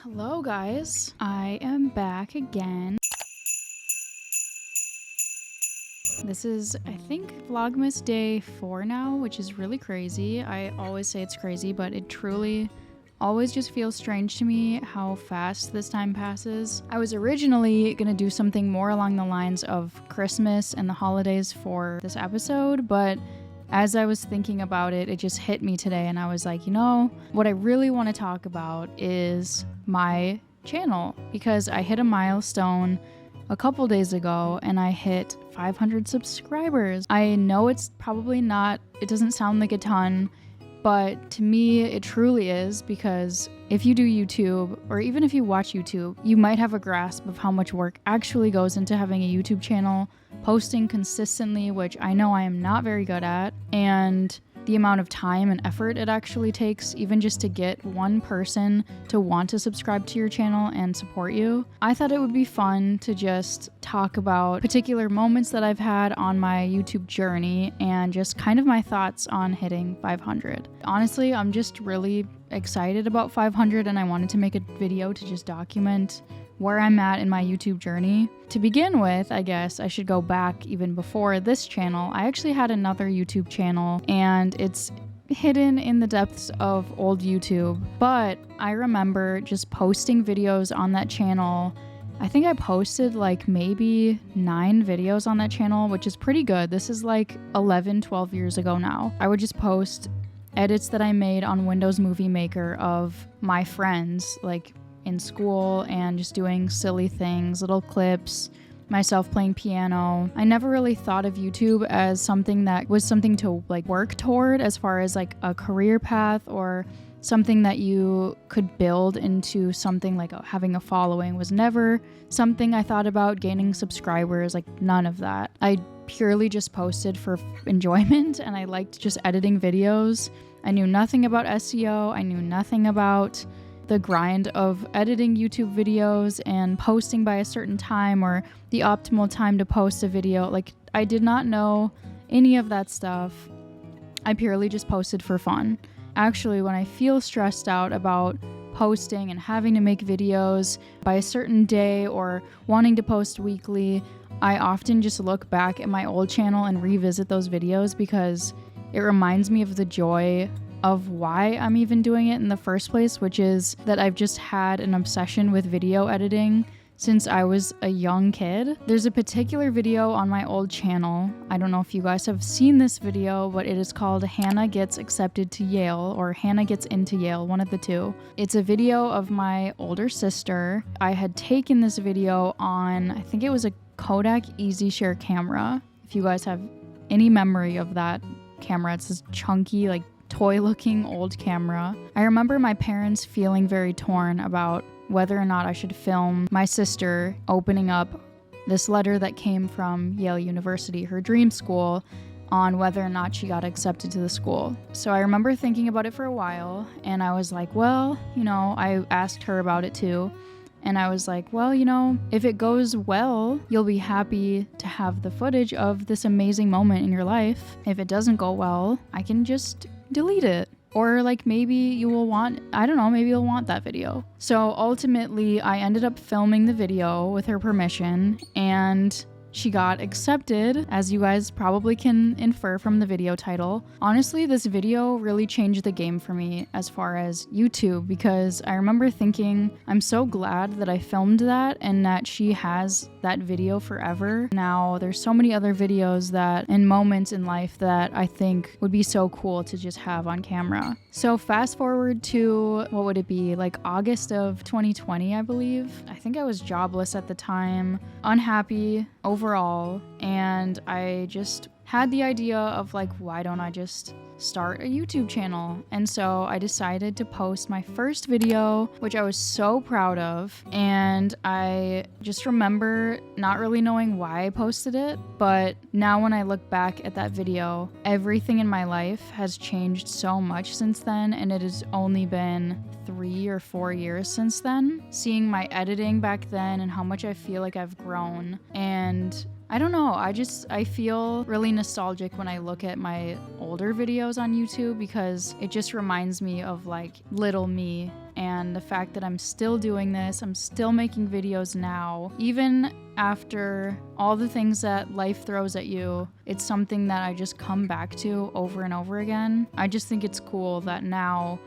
Hello guys, I am back again. This is, I think, Vlogmas day 4 now, which is really crazy. I always say it's crazy, but it truly always just feels strange to me how fast this time passes. I was originally gonna do something more along the lines of Christmas and the holidays for this episode, but as I was thinking about it, it just hit me today and I was like, what I really want to talk about is my channel, because I hit a milestone a couple days ago and I hit 500 subscribers. I know it doesn't sound like a ton, but to me it truly is, because if you do YouTube, or even if you watch YouTube, you might have a grasp of how much work actually goes into having a YouTube channel, posting consistently, which I know I am not very good at, and the amount of time and effort it actually takes even just to get one person to want to subscribe to your channel and support you. I thought it would be fun to just talk about particular moments that I've had on my YouTube journey and just kind of my thoughts on hitting 500. Honestly, I'm just really excited about 500 and I wanted to make a video to just document where I'm at in my YouTube journey. To begin with, I guess I should go back even before this channel. I actually had another YouTube channel and it's hidden in the depths of old YouTube, but I remember just posting videos on that channel. I think I posted like maybe 9 videos on that channel, which is pretty good. This is like 11, 12 years ago now. I would just post edits that I made on Windows Movie Maker of my friends, like in school, and just doing silly things, little clips, myself playing piano. I never really thought of YouTube as something that was something to like work toward as far as like a career path or something that you could build into something like having a following. Was never something I thought about gaining subscribers, like none of that. I purely just posted for enjoyment and I liked just editing videos. I knew nothing about SEO. I knew nothing about the grind of editing YouTube videos and posting by a certain time or the optimal time to post a video. Like, I did not know any of that stuff. I purely just posted for fun. Actually, when I feel stressed out about posting and having to make videos by a certain day or wanting to post weekly, I often just look back at my old channel and revisit those videos because it reminds me of the joy of why I'm even doing it in the first place, which is that I've just had an obsession with video editing since I was a young kid. There's a particular video on my old channel. I don't know if you guys have seen this video, but it is called Hannah Gets Accepted to Yale or Hannah Gets Into Yale, one of the two. It's a video of my older sister. I had taken this video on, I think it was a Kodak EasyShare camera. If you guys have any memory of that camera, it's this chunky, like toy-looking old camera. I remember my parents feeling very torn about whether or not I should film my sister opening up this letter that came from Yale University, her dream school, on whether or not she got accepted to the school. So I remember thinking about it for a while, and I was like, I asked her about it too. And I was like, if it goes well, you'll be happy to have the footage of this amazing moment in your life. If it doesn't go well, I can just delete it. Or like maybe you'll want that video. So ultimately, I ended up filming the video with her permission, and she got accepted, as you guys probably can infer from the video title. Honestly, this video really changed the game for me as far as YouTube, because I remember thinking, I'm so glad that I filmed that and that she has that video forever. Now, there's so many other videos that and moments in life that I think would be so cool to just have on camera. So fast forward to, what would it be, like August of 2020, I believe. I think I was jobless at the time, unhappy overall, and I just had the idea of like, why don't I just start a YouTube channel? And so I decided to post my first video, which I was so proud of, and I just remember not really knowing why I posted it, but now when I look back at that video, everything in my life has changed so much since then, and it has only been 3 or 4 years since then. Seeing my editing back then and how much I feel like I've grown, and I don't know, I feel really nostalgic when I look at my old older videos on YouTube because it just reminds me of like little me and the fact that I'm still doing this. I'm still making videos now. Even after all the things that life throws at you, it's something that I just come back to over and over again. I just think it's cool that now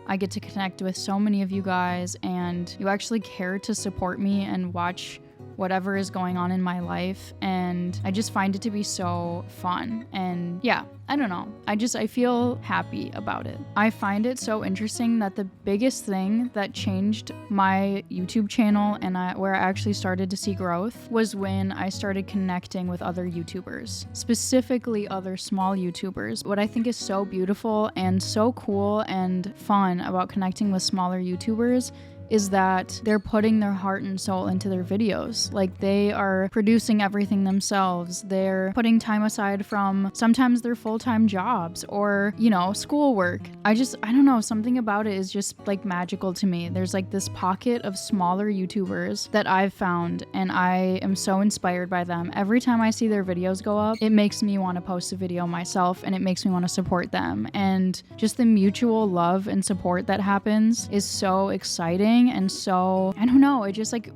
I get to connect with so many of you guys and you actually care to support me and watch whatever is going on in my life, and I just find it to be so fun. And yeah, I don't know, I feel happy about it. I find it so interesting that the biggest thing that changed my YouTube channel and where I actually started to see growth was when I started connecting with other YouTubers, specifically other small YouTubers. What I think is so beautiful and so cool and fun about connecting with smaller YouTubers is that they're putting their heart and soul into their videos. Like, they are producing everything themselves. They're putting time aside from sometimes their full-time jobs or, you know, schoolwork. I don't know, something about it is just like magical to me. There's like this pocket of smaller YouTubers that I've found and I am so inspired by them. Every time I see their videos go up, it makes me want to post a video myself and it makes me want to support them. And just the mutual love and support that happens is so exciting. And so, I don't know, it just like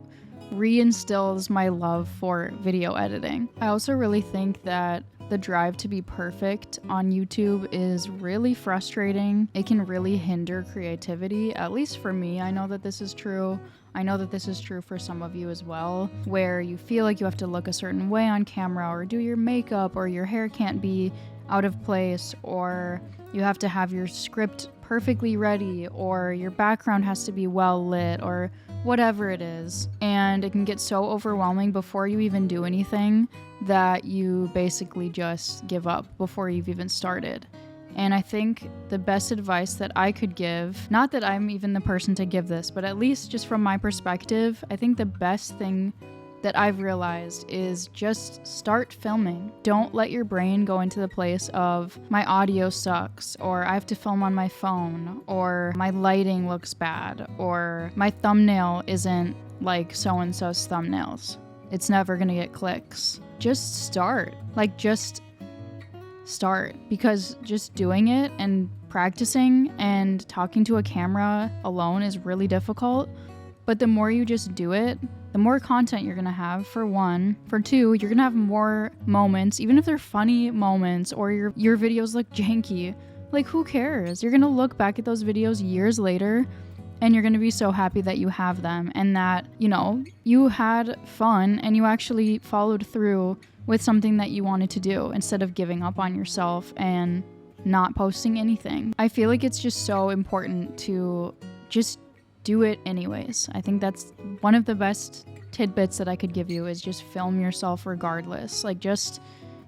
reinstills my love for video editing. I also really think that the drive to be perfect on YouTube is really frustrating. It can really hinder creativity, at least for me. I know that this is true. I know that this is true for some of you as well, where you feel like you have to look a certain way on camera or do your makeup or your hair can't be out of place or you have to have your script perfectly ready or your background has to be well lit or whatever it is. And it can get so overwhelming before you even do anything that you basically just give up before you've even started. And I think the best advice that I could give, not that I'm even the person to give this, but at least just from my perspective, I think the best thing that I've realized is just start filming. Don't let your brain go into the place of my audio sucks, or I have to film on my phone, or my lighting looks bad, or my thumbnail isn't like so-and-so's thumbnails. It's never gonna get clicks. Just start. Just start, because just doing it and practicing and talking to a camera alone is really difficult. But the more you just do it, the more content you're gonna have, for one. For two, you're gonna have more moments, even if they're funny moments or your videos look janky. Like, who cares? You're gonna look back at those videos years later and you're gonna be so happy that you have them and that, you know, you had fun and you actually followed through with something that you wanted to do instead of giving up on yourself and not posting anything. I feel like it's just so important to just do it anyways. I think that's one of the best tidbits that I could give you, is just film yourself regardless.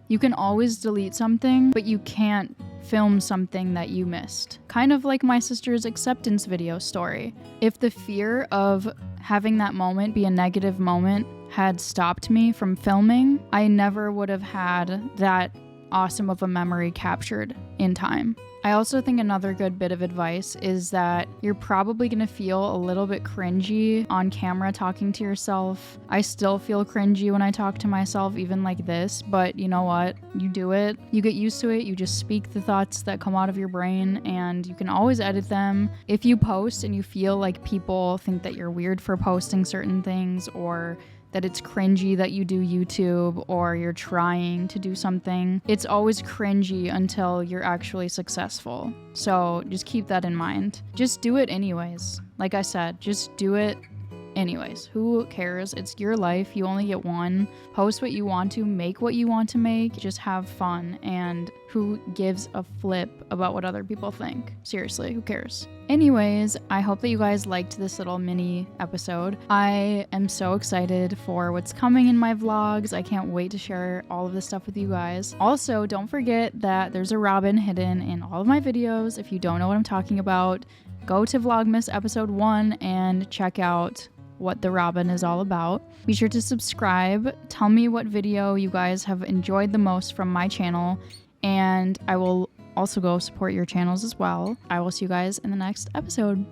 You can always delete something, but you can't film something that you missed. Kind of like my sister's acceptance video story. If the fear of having that moment be a negative moment had stopped me from filming, I never would have had that awesome of a memory captured in time. I also think another good bit of advice is that you're probably going to feel a little bit cringy on camera talking to yourself. I still feel cringy when I talk to myself, even like this, but you know what? You do it. You get used to it. You just speak the thoughts that come out of your brain and you can always edit them. If you post and you feel like people think that you're weird for posting certain things, or that it's cringy that you do YouTube, or you're trying to do something, it's always cringy until you're actually successful. So just keep that in mind. Just do it anyways. Like I said, just do it anyways. Who cares? It's your life. You only get one. Post what you want to, make what you want to make, just have fun. And who gives a flip about what other people think? Seriously, who cares? Anyways, I hope that you guys liked this little mini episode. I am so excited for what's coming in my vlogs. I can't wait to share all of this stuff with you guys. Also, don't forget that there's a robin hidden in all of my videos. If you don't know what I'm talking about, go to Vlogmas episode 1 and check out what the robin is all about. Be sure to subscribe. Tell me what video you guys have enjoyed the most from my channel, and I will also go support your channels as well. I will see you guys in the next episode.